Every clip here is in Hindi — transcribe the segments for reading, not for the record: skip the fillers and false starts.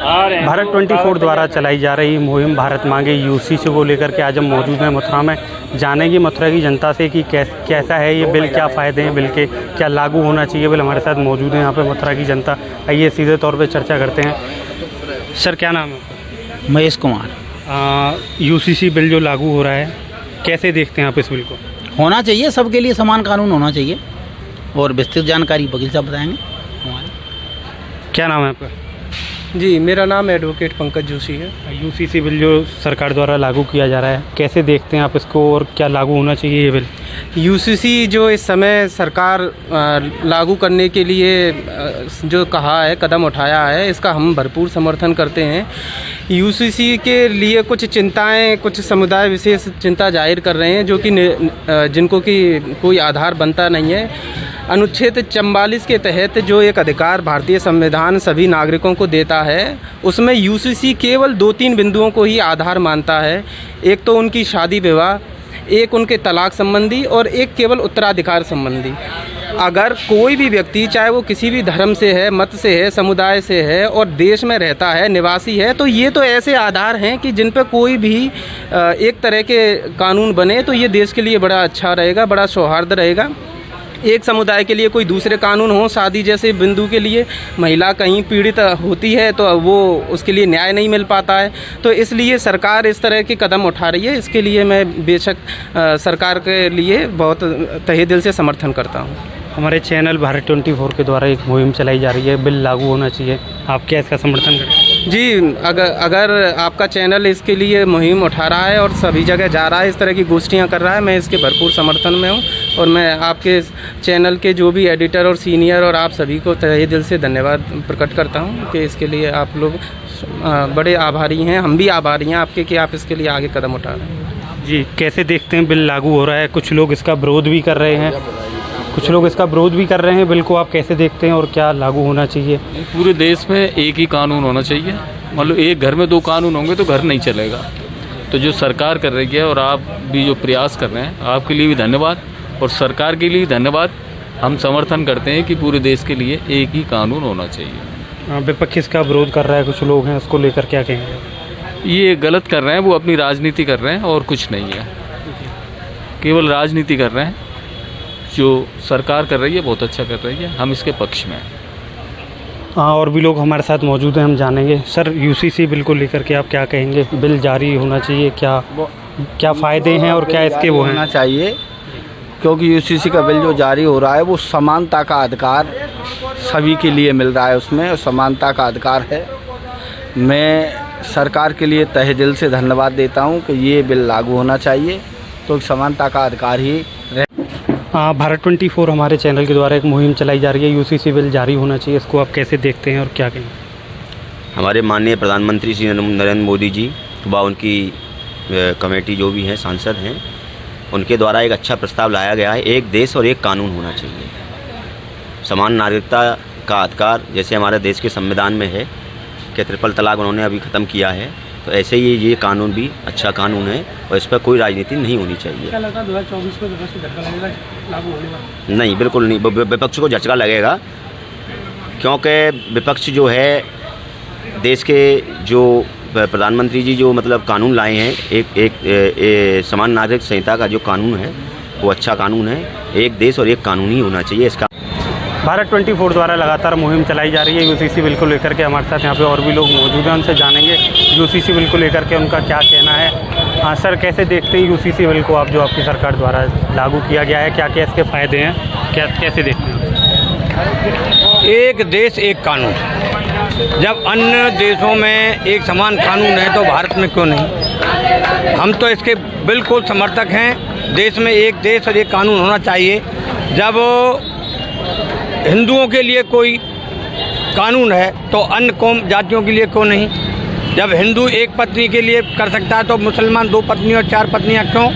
भारत 24 द्वारा चलाई जा रही मुहिम भारत मांगे यूसीसी को लेकर के आज हम मौजूद हैं मथुरा में। जानेंगे मथुरा की जनता से कि कैसा है ये बिल, क्या फ़ायदे हैं बिल के, क्या लागू होना चाहिए बिल। हमारे साथ मौजूद है यहाँ पे मथुरा की जनता। आइए सीधे तौर पे चर्चा करते हैं। सर क्या नाम है आपका? महेश कुमार। यूसीसी बिल जो लागू हो रहा है, कैसे देखते हैं आप इस बिल को? होना चाहिए, सबके लिए समान कानून होना चाहिए और विस्तृत जानकारी वकील साहब बताएंगे हमारे। क्या नाम है आपका? जी, मेरा नाम एडवोकेट पंकज जोशी है। यूसीसी बिल जो सरकार द्वारा लागू किया जा रहा है, कैसे देखते हैं आप इसको और क्या लागू होना चाहिए ये बिल? यूसीसी जो इस समय सरकार लागू करने के लिए जो कहा है, कदम उठाया है, इसका हम भरपूर समर्थन करते हैं। यूसीसी के लिए कुछ चिंताएं, कुछ समुदाय विशेष चिंता जाहिर कर रहे हैं, जो कि जिनको कि कोई आधार बनता नहीं है। अनुच्छेद 44 के तहत जो एक अधिकार भारतीय संविधान सभी नागरिकों को देता है, उसमें यूसीसी केवल 2-3 बिंदुओं को ही आधार मानता है। एक तो उनकी शादी विवाह, एक उनके तलाक संबंधी और एक केवल उत्तराधिकार संबंधी। अगर कोई भी व्यक्ति, चाहे वो किसी भी धर्म से है, मत से है, समुदाय से है और देश में रहता है, निवासी है, तो ये तो ऐसे आधार हैं कि जिन पर कोई भी एक तरह के कानून बने तो ये देश के लिए बड़ा अच्छा रहेगा, बड़ा सौहार्द रहेगा। एक समुदाय के लिए कोई दूसरे कानून हो, शादी जैसे बिंदु के लिए महिला कहीं पीड़ित होती है तो वो उसके लिए न्याय नहीं मिल पाता है, तो इसलिए सरकार इस तरह के कदम उठा रही है। इसके लिए मैं बेशक सरकार के लिए बहुत तहे दिल से समर्थन करता हूँ। हमारे चैनल भारत 24 के द्वारा एक मुहिम चलाई जा रही है, बिल लागू होना चाहिए, आप क्या इसका समर्थन करें? जी, अगर आपका चैनल इसके लिए मुहिम उठा रहा है और सभी जगह जा रहा है, इस तरह की गोष्ठियाँ कर रहा है, मैं इसके भरपूर समर्थन में हूँ और मैं आपके चैनल के जो भी एडिटर और सीनियर और आप सभी को तहे दिल से धन्यवाद प्रकट करता हूँ कि इसके लिए आप लोग बड़े आभारी हैं। हम भी आभारी हैं आपके कि आप इसके लिए आगे कदम उठा रहे हैं। जी, कैसे देखते हैं बिल लागू हो रहा है? कुछ लोग इसका विरोध भी कर रहे हैं, बिल को आप कैसे देखते हैं और क्या लागू होना चाहिए? पूरे देश में एक ही कानून होना चाहिए। मतलब एक घर में 2 कानून होंगे तो घर नहीं चलेगा। तो जो सरकार कर रही है और आप भी जो प्रयास कर रहे हैं, आपके लिए भी धन्यवाद और सरकार के लिए धन्यवाद। हम समर्थन करते हैं कि पूरे देश के लिए एक ही कानून होना चाहिए। विपक्ष इसका विरोध कर रहा है, कुछ लोग हैं, उसको लेकर क्या कहेंगे? ये गलत कर रहे हैं, वो अपनी राजनीति कर रहे हैं और कुछ नहीं है, केवल राजनीति कर रहे हैं। जो सरकार कर रही है बहुत अच्छा कर रही है, हम इसके पक्ष में हैं। हाँ, और भी लोग हमारे साथ मौजूद हैं, हम जानेंगे। सर, यूसीसी बिल को लेकर के आप क्या कहेंगे? बिल जारी होना चाहिए, क्या फ़ायदे हैं और क्या इसके वो हैं? होना चाहिए, क्योंकि यूसीसी का बिल जो जारी हो रहा है वो समानता का अधिकार सभी के लिए मिल रहा है, उसमें और समानता का अधिकार है। मैं सरकार के लिए तहे दिल से धन्यवाद देता हूँ कि ये बिल लागू होना चाहिए, तो समानता का अधिकार ही रहे। भारत 24 हमारे चैनल के द्वारा एक मुहिम चलाई जा रही है, यूसीसी बिल जारी होना चाहिए, इसको आप कैसे देखते हैं और क्या कहेंगे? हमारे माननीय प्रधानमंत्री श्री नरेंद्र मोदी जी व उनकी कमेटी जो भी हैं, सांसद हैं, उनके द्वारा एक अच्छा प्रस्ताव लाया गया है। एक देश और एक कानून होना चाहिए। समान नागरिकता का अधिकार जैसे हमारे देश के संविधान में है कि ट्रिपल तलाक उन्होंने अभी ख़त्म किया है, तो ऐसे ही ये कानून भी अच्छा कानून है और इस पर कोई राजनीति नहीं होनी चाहिए। क्या लगता है 2024 में विपक्ष को झटका लगेगा लागू होने वाला? नहीं, बिल्कुल नहीं, विपक्ष को झटका लगेगा, क्योंकि विपक्ष जो है देश के जो प्रधानमंत्री जी जो मतलब कानून लाए हैं, एक समान नागरिक संहिता का जो कानून है वो अच्छा कानून है। एक देश और एक कानून ही होना चाहिए। इसका भारत 24 द्वारा लगातार मुहिम चलाई जा रही है यूसीसी बिल को लेकर के। हमारे साथ यहाँ पे और भी लोग मौजूद हैं, उनसे जानेंगे यूसीसी बिल को लेकर के उनका क्या कहना है। हाँ सर, कैसे देखते हैं यूसीसी बिल को आप, जो आपकी सरकार द्वारा लागू किया गया है, क्या क्या इसके फ़ायदे हैं, कैसे देखते हैं? एक देश एक कानून, जब अन्य देशों में एक समान कानून है तो भारत में क्यों नहीं? हम तो इसके बिल्कुल समर्थक हैं। देश में एक देश और एक कानून होना चाहिए। जब हिंदुओं के लिए कोई कानून है तो अन्य कौम जातियों के लिए क्यों नहीं? जब हिंदू एक पत्नी के लिए कर सकता है तो मुसलमान 2 पत्नी और 4 पत्नियां क्यों?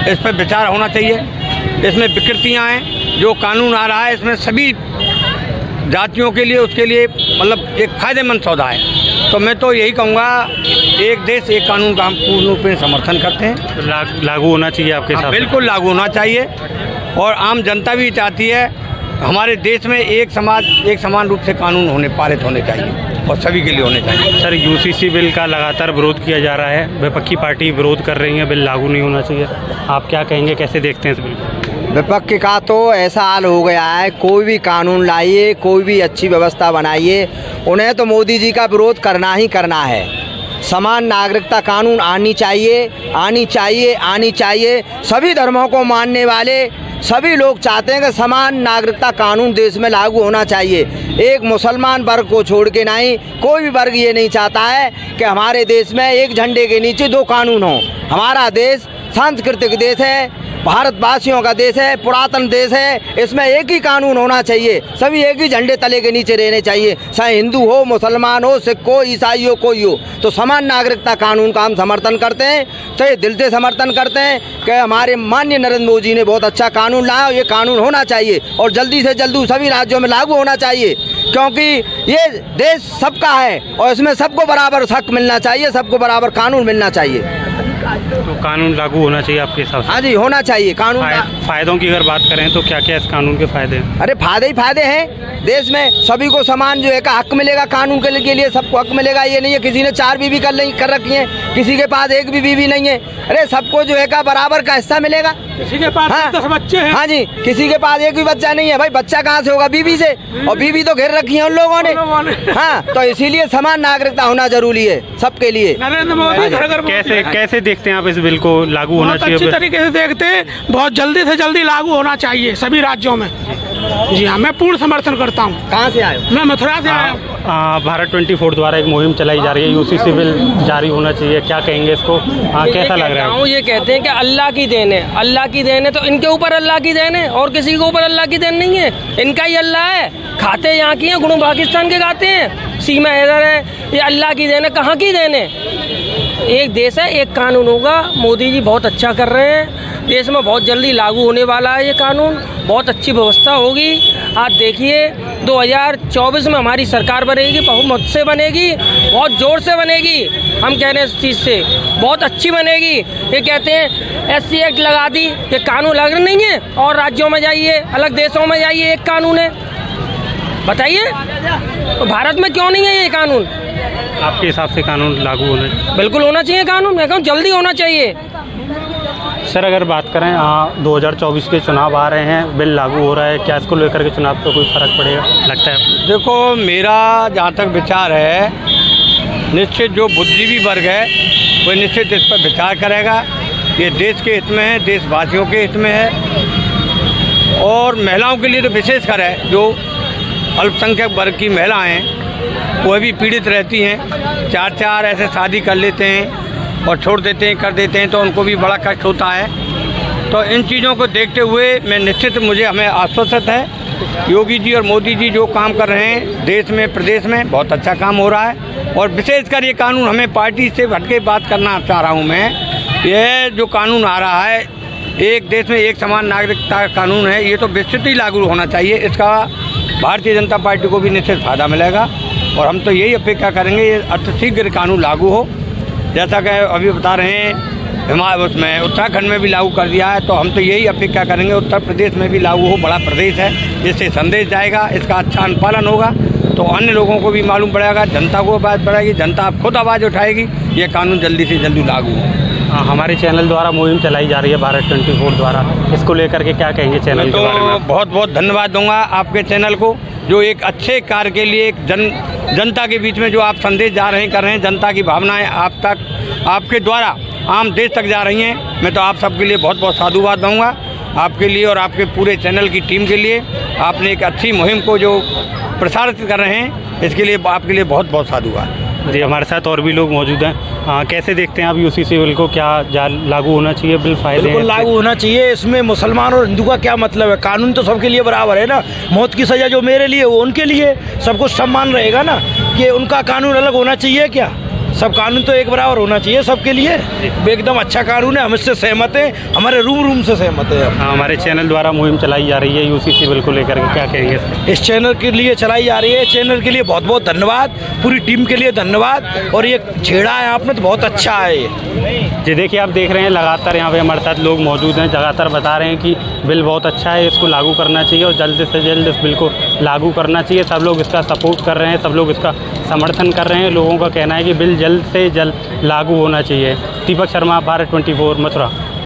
इस पर विचार होना चाहिए। इसमें विकृतियां हैं, जो कानून आ रहा है इसमें सभी जातियों के लिए, उसके लिए मतलब एक फ़ायदेमंद सौदा है। तो मैं तो यही कहूँगा, एक देश एक कानून का हम पूर्ण रूप में समर्थन करते हैं। तो लागू होना चाहिए आपके साथ? बिल्कुल लागू होना चाहिए और आम जनता भी चाहती है हमारे देश में एक समाज, एक समान रूप से कानून पारित होने चाहिए। और सभी के लिए होने चाहिए। सर, यूसीसी बिल का लगातार विरोध किया जा रहा है, विपक्षी पार्टी विरोध कर रही है, बिल लागू नहीं होना चाहिए, आप क्या कहेंगे, कैसे देखते हैं इस बिल को? विपक्ष का तो ऐसा हाल हो गया है, कोई भी कानून लाइए, कोई भी अच्छी व्यवस्था बनाइए, उन्हें तो मोदी जी का विरोध करना ही करना है। समान नागरिकता कानून आनी चाहिए, आनी चाहिए, आनी चाहिए। सभी धर्मों को मानने वाले सभी लोग चाहते हैं कि समान नागरिकता कानून देश में लागू होना चाहिए। एक मुसलमान वर्ग को छोड़ के नहीं, कोई भी वर्ग ये नहीं चाहता है कि हमारे देश में एक झंडे के नीचे दो कानून हों। हमारा देश सांस्कृतिक देश है, भारतवासियों का देश है, पुरातन देश है, इसमें एक ही कानून होना चाहिए, सभी एक ही झंडे तले के नीचे रहने चाहिए, चाहे हिंदू हो, मुसलमान हो, सिख हो, ईसाई हो, कोई हो। तो समान नागरिकता कानून का हम समर्थन करते हैं, तो ये दिल से समर्थन करते हैं कि हमारे माननीय नरेंद्र मोदी जी ने बहुत अच्छा कानून लाया, ये कानून होना चाहिए और जल्दी से जल्दी सभी राज्यों में लागू होना चाहिए, क्योंकि ये देश सबका है और इसमें सबको बराबर हक मिलना चाहिए, सबको बराबर कानून मिलना चाहिए। तो कानून लागू होना चाहिए आपके हिसाब से? हाँ जी, होना चाहिए कानून। फायदों की अगर बात करें तो क्या क्या इस कानून के फायदे हैं? अरे फायदे ही फायदे हैं, देश में सभी को समान जो है का हक मिलेगा, कानून के लिए सबको हक मिलेगा। ये नहीं है किसी ने 4 बीवी कर रखी है, किसी के पास एक भी बीवी नहीं है, अरे सबको जो है का बराबर का हिस्सा मिलेगा। किसी के पास 10 बच्चे हैं। हाँ जी, किसी के पास एक भी बच्चा नहीं है, भाई बच्चा कहाँ से होगा? बीवी से, और बीवी तो घेर रखी है उन लोगों ने। हाँ, तो इसीलिए समान नागरिकता होना जरूरी है सबके लिए। नरेंद्र मोदी कैसे देखते हैं आप इस बिल को लागू होना चाहिए? अच्छी तरीके से देखते हैं, बहुत जल्दी से जल्दी लागू होना चाहिए सभी राज्यों में। जी हाँ, मैं पूर्ण समर्थन करता हूँ। कहाँ से आए हो? मैं मथुरा से आया हूँ। भारत 24 द्वारा एक मुहिम चलाई जा रही है, यूसीसी बिल जारी होना चाहिए, क्या कहेंगे इसको? कैसा लग रहा है? ये कहते हैं कि अल्लाह की देन है, अल्लाह की देन है, तो इनके ऊपर अल्लाह की देन है और किसी के ऊपर अल्लाह की देन नहीं है, इनका ही अल्लाह है। खाते यहाँ की हैं, गुरु पाकिस्तान के गाते हैं, सीमा हैदर है, ये अल्लाह की देन है, कहाँ की देन है? एक देश है, एक कानून होगा। मोदी जी बहुत अच्छा कर रहे हैं, देश में बहुत जल्दी लागू होने वाला है ये कानून, बहुत अच्छी व्यवस्था होगी। आप देखिए 2024 में हमारी सरकार बनेगी, बहुमत से बनेगी, बहुत जोर से बनेगी। हम कह रहे हैं इस चीज़ से बहुत अच्छी बनेगी। ये कहते हैं SC एक्ट लगा दी, ये कानून लग नहीं है, और राज्यों में जाइए, अलग देशों में जाइए, एक कानून है, बताइए तो भारत में क्यों नहीं है ये कानून? आपके हिसाब से कानून लागू होना चाहिए? बिल्कुल होना चाहिए कानून, मैं कहूँ जल्दी होना चाहिए। सर, अगर बात करें 2024 के चुनाव आ रहे हैं, बिल लागू हो रहा है, क्या इसको लेकर के चुनाव पर कोई फर्क पड़ेगा लगता है? देखो, मेरा जहाँ तक विचार है, निश्चित जो बुद्धिजीवी वर्ग है वो निश्चित इस पर विचार करेगा। ये देश के हित में है, देशवासियों के हित में है, और महिलाओं के लिए तो विशेषकर है। जो अल्पसंख्यक वर्ग की महिलाएं हैं वो भी पीड़ित रहती हैं, 4 ऐसे शादी कर लेते हैं और छोड़ देते हैं, कर देते हैं, तो उनको भी बड़ा कष्ट होता है। तो इन चीज़ों को देखते हुए मैं निश्चित हमें आश्वस्त है, योगी जी और मोदी जी जो काम कर रहे हैं देश में, प्रदेश में बहुत अच्छा काम हो रहा है। और विशेषकर ये कानून, हमें पार्टी से हटके बात करना चाह रहा हूँ मैं, यह जो कानून आ रहा है, एक देश में एक समान नागरिकता कानून है, ये तो निश्चित ही लागू होना चाहिए। इसका भारतीय जनता पार्टी को भी निश्चित फायदा मिलेगा और हम तो यही अपेक्षा करेंगे ये अतिशीघ्र कानून लागू हो। जैसा कि अभी बता रहे हैं, उसमें उत्तराखंड में भी लागू कर दिया है, तो हम तो यही अपेक्षा करेंगे उत्तर प्रदेश में भी लागू हो, बड़ा प्रदेश है, जिससे संदेश जाएगा, इसका अच्छा अनुपालन होगा तो अन्य लोगों को भी मालूम पड़ेगा, जनता को आवाज़ बढ़ेगी, जनता खुद आवाज़ उठाएगी, ये कानून जल्दी से जल्दी लागू हो। हमारे चैनल द्वारा मुहिम चलाई जा रही है भारत 24 द्वारा, इसको लेकर के क्या कहेंगे चैनल के बारे में? बहुत बहुत धन्यवाद दूंगा आपके चैनल को, जो एक अच्छे कार्य के लिए, एक जनता के बीच में जो आप संदेश जा रहे हैं, कर रहे हैं, जनता की भावनाएं आप तक, आपके द्वारा आम देश तक जा रही हैं। मैं तो आप सबके लिए बहुत बहुत साधुवाद दूंगा, आपके लिए और आपके पूरे चैनल की टीम के लिए। आपने एक अच्छी मुहिम को जो प्रसारित कर रहे हैं, इसके लिए आपके लिए बहुत बहुत साधुवाद। जी, हमारे साथ और भी लोग मौजूद हैं। कैसे देखते हैं आप यूसीसी बिल को, क्या लागू होना चाहिए बिल? फायदे बिल्कुल लागू होना चाहिए। इसमें मुसलमान और हिंदू का क्या मतलब है? कानून तो सबके लिए बराबर है ना। मौत की सज़ा जो मेरे लिए वो उनके लिए, सब कुछ सम्मान रहेगा ना, कि उनका कानून अलग होना चाहिए क्या? सब कानून तो एक बराबर होना चाहिए सबके लिए। एकदम अच्छा कानून है, हम इससे सहमत हैं, हमारे रूम से सहमत हैं। हमारे चैनल द्वारा मुहिम चलाई जा रही है यूसीसी बिल को लेकर के, क्या कहेंगे? इस चैनल के लिए चलाई जा रही है, चैनल के लिए बहुत बहुत धन्यवाद, पूरी टीम के लिए धन्यवाद। और ये छेड़ा है आपने तो बहुत अच्छा है ये। जी देखिए, आप देख रहे हैं लगातार यहाँ पे हमारे साथ लोग मौजूद हैं, लगातार बता रहे हैं कि बिल बहुत अच्छा है, इसको लागू करना चाहिए और जल्द से जल्द इस बिल को लागू करना चाहिए। सब लोग इसका सपोर्ट कर रहे हैं, सब लोग इसका समर्थन कर रहे हैं। लोगों का कहना है कि बिल जल्द से जल्द लागू होना चाहिए। दीपक शर्मा, भारत 24, मथुरा।